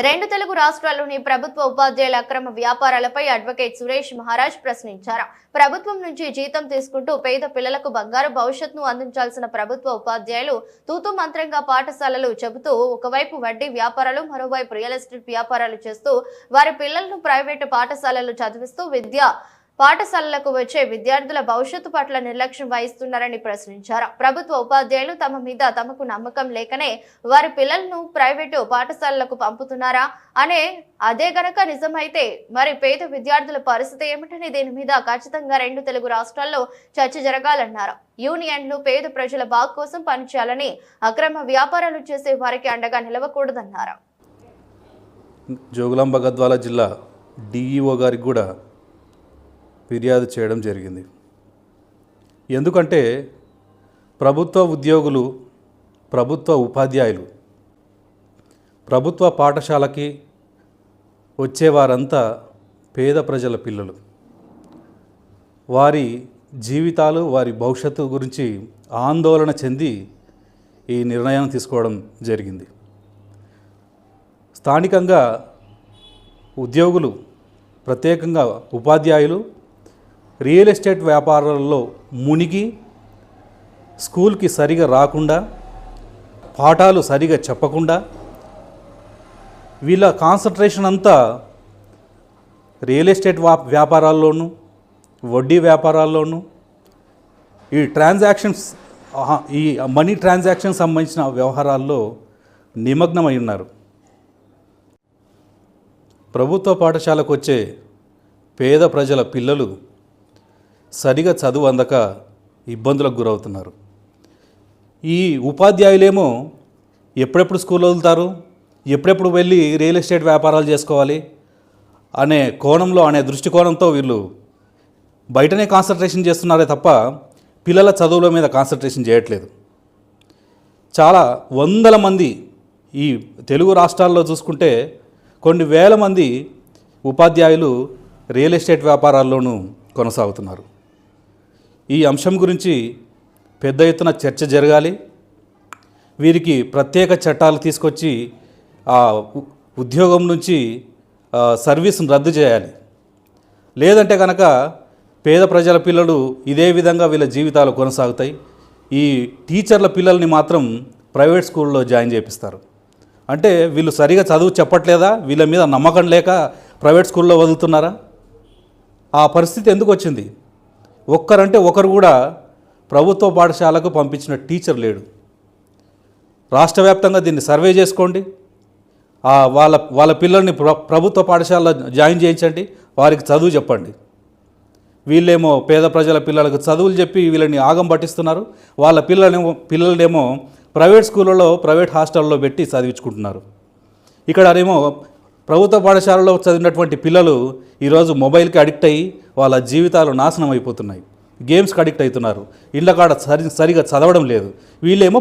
రెండు తెలుగు రాష్ట్రాల్లోని ప్రభుత్వ ఉపాధ్యాయుల అక్రమ వ్యాపారాలపై అడ్వకేట్ సురేష్ మహారాజ్ ప్రశ్నించారు. ప్రభుత్వం నుంచి జీతం తీసుకుంటూ పేద పిల్లలకు బంగారు భవిష్యత్తును అందించాల్సిన ప్రభుత్వ ఉపాధ్యాయులు తూతూ మంత్రంగా పాఠశాలలు చెబుతూ ఒకవైపు వడ్డీ వ్యాపారాలు, మరోవైపు రియల్ ఎస్టేట్ వ్యాపారాలు చేస్తూ వారి పిల్లలను ప్రైవేటు పాఠశాలలు చదివిస్తూ పాఠశాలలకు వచ్చే విద్యార్థుల భవిష్యత్తు పట్ల నిర్లక్ష్యం వహిస్తున్నారని ప్రశ్నించారు. ప్రభుత్వ ఉపాధ్యాయులు తమ మీద తమకు నమ్మకం లేకనే వారి పిల్లలను ప్రైవేటు పాఠశాలలకు పంపుతున్నారా అదే గనక నిజమైతే మరి పేద విద్యార్థుల పరిస్థితి ఏమిటని దీని మీద ఖచ్చితంగా రెండు తెలుగు రాష్ట్రాల్లో చర్చ జరగాలన్నారు. యూనియన్లు పేద ప్రజల బాగు కోసం పనిచేయాలని, అక్రమ వ్యాపారాలు చేసే వారికి అండగా నిలవకూడదన్నారు. జోగులాంబ గద్వాల జిల్లా డిఈఓ గారికి కూడా ఫిర్యాదు చేయడం జరిగింది. ఎందుకంటే ప్రభుత్వ ఉద్యోగులు, ప్రభుత్వ ఉపాధ్యాయులు ప్రభుత్వ పాఠశాలకి వచ్చేవారంతా పేద ప్రజల పిల్లలు. వారి జీవితాలు, వారి భవిష్యత్తు గురించి ఆందోళన చెంది ఈ నిర్ణయం తీసుకోవడం జరిగింది. స్థానికంగా ఉద్యోగులు, ప్రత్యేకంగా ఉపాధ్యాయులు రియల్ ఎస్టేట్ వ్యాపారాల్లో మునిగి స్కూల్కి సరిగా రాకుండా, పాఠాలు సరిగా చెప్పకుండా, వీళ్ళ కాన్సన్ట్రేషన్ అంతా రియల్ ఎస్టేట్ వ్యాపారాల్లోనూ, వడ్డీ వ్యాపారాల్లోనూ, ఈ మనీ ట్రాన్సాక్షన్స్ సంబంధించిన వ్యవహారాల్లో నిమగ్నమై ఉన్నారు. ప్రభుత్వ పాఠశాలకు వచ్చే పేద ప్రజల పిల్లలు సరిగా చదువు అందక ఇబ్బందులకు గురవుతున్నారు. ఈ ఉపాధ్యాయులేమో ఎప్పుడెప్పుడు స్కూల్ వదులుతారు, ఎప్పుడెప్పుడు వెళ్ళి రియల్ ఎస్టేట్ వ్యాపారాలు చేసుకోవాలి అనే దృష్టికోణంతో వీళ్ళు బయటనే కాన్సన్ట్రేషన్ చేస్తున్నారే తప్ప పిల్లల చదువుల మీద కాన్సన్ట్రేషన్ చేయట్లేదు. చాలా వందల మంది ఈ తెలుగు రాష్ట్రాల్లో చూసుకుంటే కొన్ని వేల మంది ఉపాధ్యాయులు రియల్ ఎస్టేట్ వ్యాపారాల్లోనూ కొనసాగుతున్నారు. ఈ అంశం గురించి పెద్ద ఎత్తున చర్చ జరగాలి. వీరికి ప్రత్యేక చట్టాలు తీసుకొచ్చి ఆ ఉద్యోగం నుంచి సర్వీస్ను రద్దు చేయాలి. లేదంటే కనుక పేద ప్రజల పిల్లలు ఇదే విధంగా వీళ్ళ జీవితాలు కొనసాగుతాయి. ఈ టీచర్ల పిల్లల్ని మాత్రం ప్రైవేట్ స్కూల్లో జాయిన్ చేపిస్తారు. అంటే వీళ్ళు సరిగా చదువు చెప్పట్లేదా, వీళ్ళ మీద నమ్మకం లేక ప్రైవేట్ స్కూల్లో వదులుతున్నారా? ఆ పరిస్థితి ఎందుకు వచ్చింది? ఒక్కరంటే ఒకరు కూడా ప్రభుత్వ పాఠశాలకు పంపించిన టీచర్ లేడు. రాష్ట్ర వ్యాప్తంగా దీన్ని సర్వే చేసుకోండి. వాళ్ళ పిల్లల్ని ప్రభుత్వ పాఠశాలలో జాయిన్ చేయించండి, వారికి చదువు చెప్పండి. వీళ్ళేమో పేద ప్రజల పిల్లలకు చదువులు చెప్పి వీళ్ళని ఆగం పట్టిస్తున్నారు. వాళ్ళ పిల్లలనేమో ప్రైవేట్ స్కూళ్ళలో, ప్రైవేట్ హాస్టల్లో పెట్టి చదివించుకుంటున్నారు. ఇక్కడేమో ప్రభుత్వ పాఠశాలలో చదివినటువంటి పిల్లలు ఈరోజు మొబైల్కి అడిక్ట్ అయ్యి వాళ్ళ జీవితాలు నాశనం అయిపోతున్నాయి. గేమ్స్కి అడిక్ట్ అవుతున్నారు. ఇళ్ళ కాడ సరిగా చదవడం లేదు. వీళ్ళేమో